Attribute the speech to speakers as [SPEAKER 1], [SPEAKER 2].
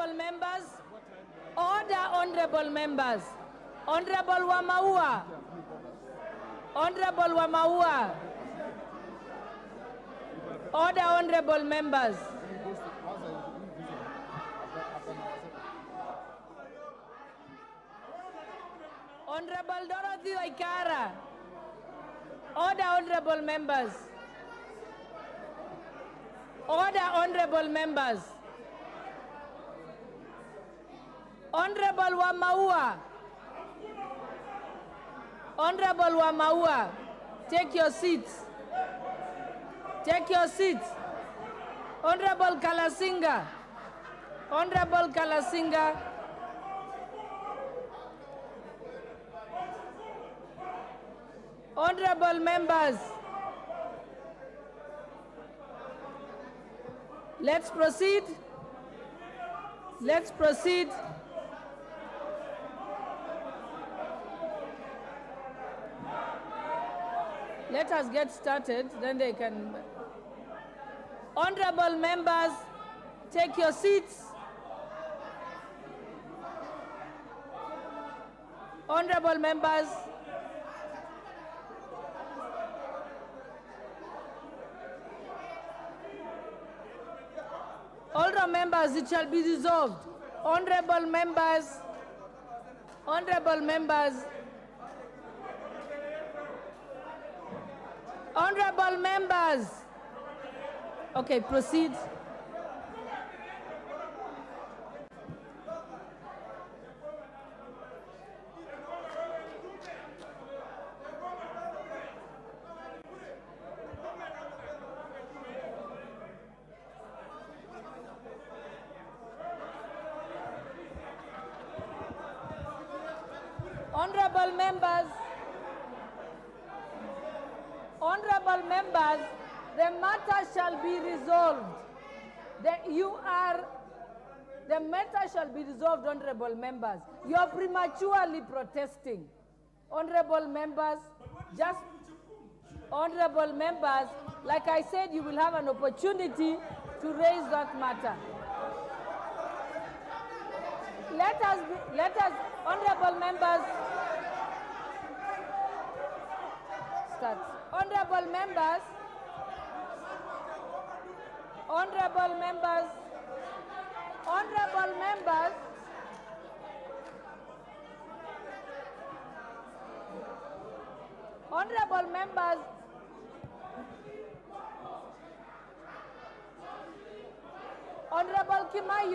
[SPEAKER 1] Honorable members. Order, honorable members. Honorable Wamaua. Honorable Wamaua. Order, honorable members. Honorable Dorothy Waikara. Order, honorable members. Order, honorable members. Honorable Wamaua. Honorable Wamaua, take your seats. Take your seats. Honorable Kalasinga. Honorable Kalasinga. Honorable members. Let's proceed. Let's proceed. Let us get started, then they can. Honorable members, take your seats. Honorable members. Honorable members, it shall be resolved. Honorable members. Honorable members. Honorable members. Okay, proceed. Honorable members. Honorable members, the matter shall be resolved. The matter shall be resolved, honorable members. You are prematurely protesting. Honorable members, honorable members, like I said, you will have an opportunity to raise that matter. Let us, honorable members, start. Honorable members, honorable members, honorable members, honorable members, Honorable Kimayu.